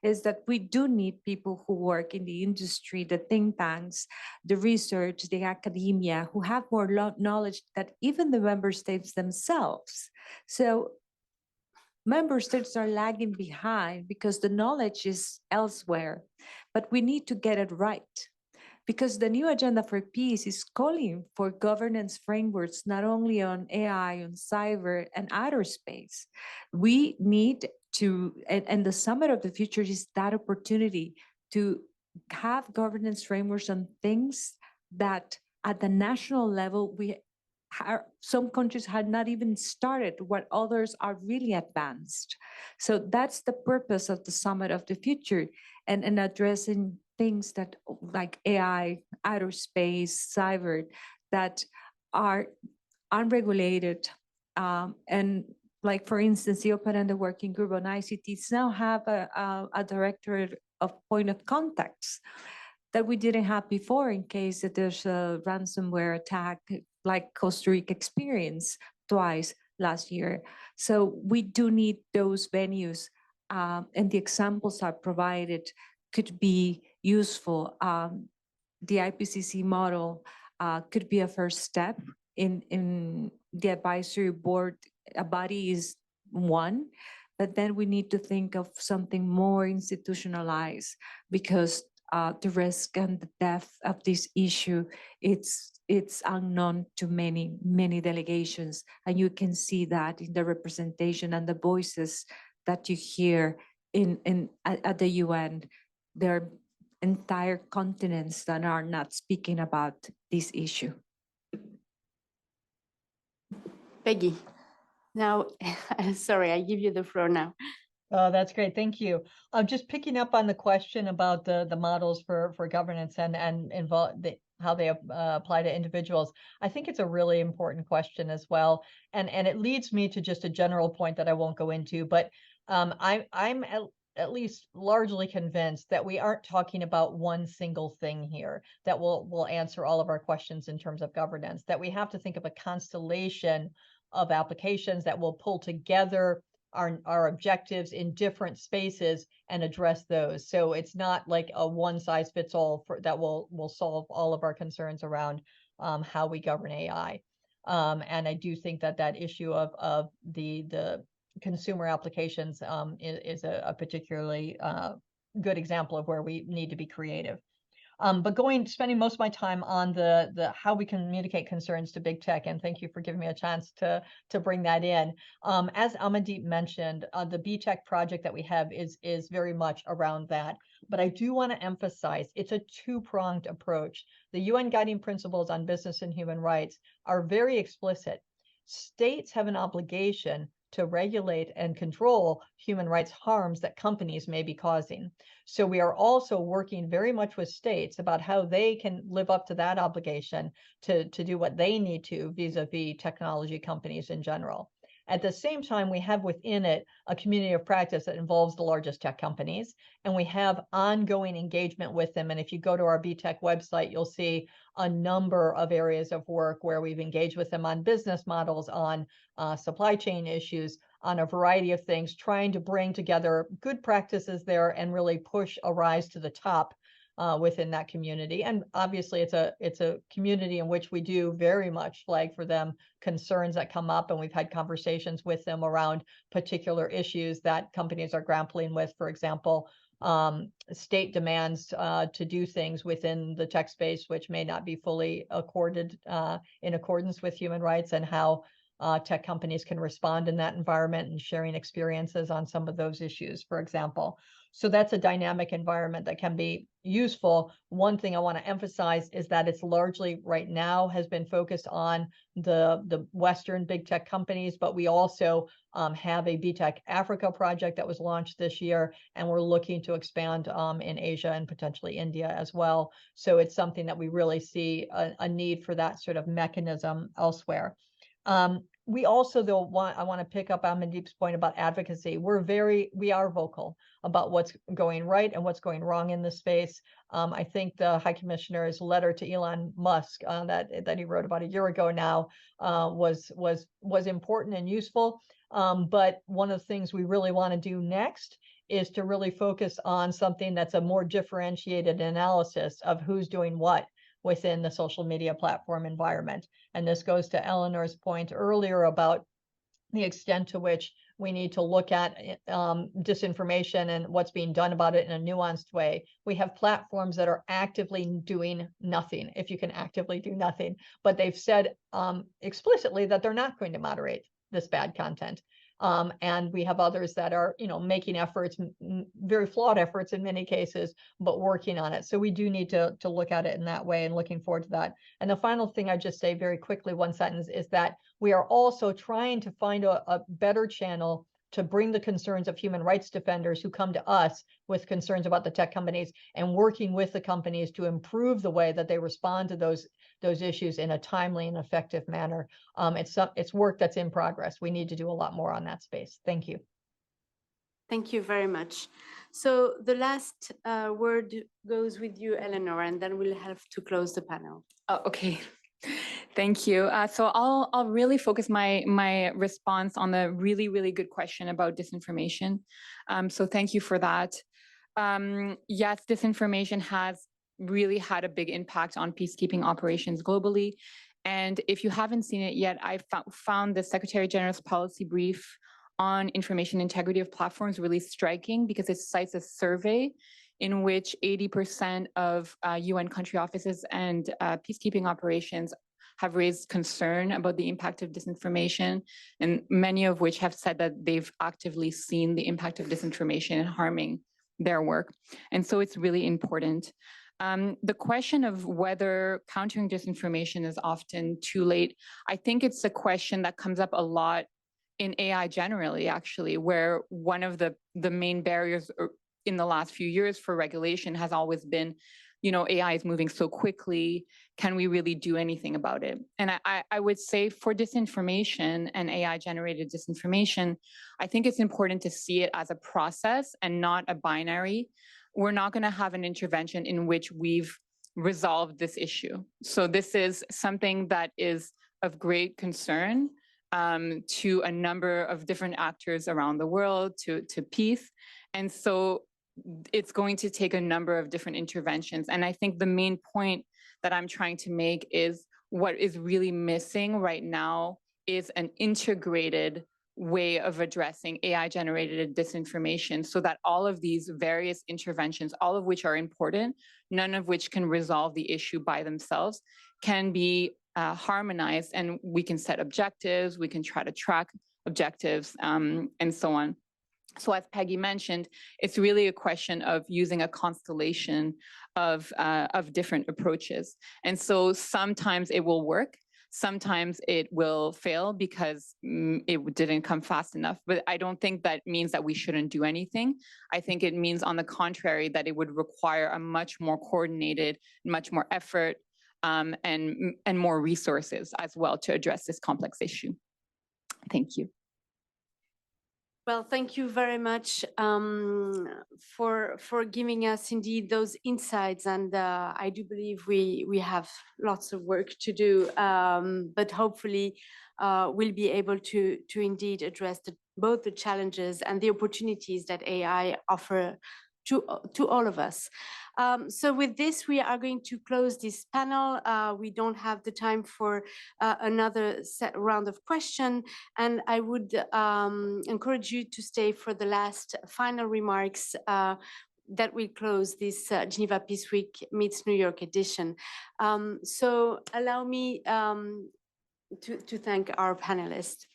B: is that we do need people who work in the industry, the think tanks, the research, the academia, who have more knowledge than even the member states themselves. So member states are lagging behind because the knowledge is elsewhere, but we need to get it right. Because the new agenda for peace is calling for governance frameworks, not only on AI, on cyber and outer space. We need to, and the Summit of the Future is that opportunity to have governance frameworks on things that at the national level, some countries had not even started, what others are really advanced. So that's the purpose of the Summit of the Future, and addressing things that like AI, outer space, cyber, that are unregulated. And like, for instance, the open-ended working group on ICTs now have a directorate of point of contacts that we didn't have before in case that there's a ransomware attack like Costa Rica experienced twice last year. So we do need those venues, and the examples are provided could be useful. The IPCC model could be a first step in the advisory board. A body is one, but then we need to think of something more institutionalized, because the risk and the depth of this issue, it's unknown to many delegations, and you can see that in the representation and the voices that you hear at the UN. There are entire continents that are not speaking about this issue.
A: Peggy, now, sorry, I give you the floor now.
E: Oh, that's great. Thank you. Just picking up on the question about the models for governance and how they apply to individuals. I think it's a really important question as well. And it leads me to just a general point that I won't go into, but I'm at least largely convinced that we aren't talking about one single thing here that will answer all of our questions in terms of governance, that we have to think of a constellation of applications that will pull together our objectives in different spaces and address those. So it's not like a one size fits all that will solve all of our concerns around how we govern AI. And I do think that issue of the consumer applications is a particularly good example of where we need to be creative. But spending most of my time on the how we communicate concerns to big tech, and thank you for giving me a chance to bring that in. As Amandeep mentioned, the BTech project that we have is very much around that. But I do want to emphasize it's a two-pronged approach. The UN Guiding Principles on Business and Human Rights are very explicit. States have an obligation to regulate and control human rights harms that companies may be causing. So we are also working very much with states about how they can live up to that obligation to do what they need to vis-a-vis technology companies in general. At the same time, we have within it a community of practice that involves the largest tech companies, and we have ongoing engagement with them. And if you go to our BTech website, you'll see a number of areas of work where we've engaged with them on business models, on supply chain issues, on a variety of things, trying to bring together good practices there and really push a rise to the top within that community. And obviously it's a community in which we do very much flag for them concerns that come up, and we've had conversations with them around particular issues that companies are grappling with. For example, state demands to do things within the tech space which may not be fully accorded in accordance with human rights, and how tech companies can respond in that environment, and sharing experiences on some of those issues, for example. So that's a dynamic environment that can be useful. One thing I want to emphasize is that it's largely right now has been focused on the Western big tech companies, but we also have a BTech Africa project that was launched this year, and we're looking to expand in Asia and potentially India as well. So it's something that we really see a need for that sort of mechanism elsewhere. we also though I want to pick up Amandeep's point about advocacy. We are vocal about what's going right and what's going wrong in the space. I think the High Commissioner's letter to Elon Musk that he wrote about a year ago now was important and useful. But one of the things we really want to do next is to really focus on something that's a more differentiated analysis of who's doing what within the social media platform environment. And this goes to Eleanor's point earlier about the extent to which we need to look at disinformation and what's being done about it in a nuanced way. We have platforms that are actively doing nothing, if you can actively do nothing, but they've said explicitly that they're not going to moderate this bad content. And we have others that are, making efforts, very flawed efforts in many cases, but working on it. So we do need to look at it in that way, and looking forward to that. And the final thing I just say very quickly, one sentence, is that we are also trying to find a better channel to bring the concerns of human rights defenders who come to us with concerns about the tech companies, and working with the companies to improve the way that they respond to those issues in a timely and effective manner. It's work that's in progress. We need to do a lot more on that space. Thank you.
A: Thank you very much. So the last word goes with you, Eleonore, and then we'll have to close the panel.
C: Oh, okay. Thank you. So I'll really focus my response on the really, really good question about disinformation. So thank you for that. Yes, disinformation has really had a big impact on peacekeeping operations globally. And if you haven't seen it yet, I found the Secretary General's policy brief on information integrity of platforms really striking, because it cites a survey in which 80% of UN country offices and peacekeeping operations have raised concern about the impact of disinformation, and many of which have said that they've actively seen the impact of disinformation harming their work. And so it's really important. The question of whether countering disinformation is often too late, I think it's a question that comes up a lot in AI generally, actually, where one of the main barriers in the last few years for regulation has always been, AI is moving so quickly. Can we really do anything about it? And I would say for disinformation and AI-generated disinformation, I think it's important to see it as a process and not a binary. We're not going to have an intervention in which we've resolved this issue. So this is something that is of great concern to a number of different actors around the world, to peace. And so it's going to take a number of different interventions. And I think the main point that I'm trying to make is what is really missing right now is an integrated way of addressing AI-generated disinformation, so that all of these various interventions, all of which are important, none of which can resolve the issue by themselves, can be harmonized, and we can set objectives, we can try to track objectives, and so on. So as Peggy mentioned, it's really a question of using a constellation of different approaches. And so sometimes it will work, sometimes it will fail because it didn't come fast enough. But I don't think that means that we shouldn't do anything. I think it means, on the contrary, that it would require a much more coordinated, much more effort, and more resources as well to address this complex issue. Thank you.
A: Well, thank you very much for giving us indeed those insights, and I do believe we have lots of work to do, but hopefully we'll be able to indeed address both the challenges and the opportunities that AI offer to all of us. So with this, we are going to close this panel. We don't have the time for another round of questions, and I would encourage you to stay for the last final remarks that will close this Geneva Peace Week meets New York edition. So allow me to thank our panelists.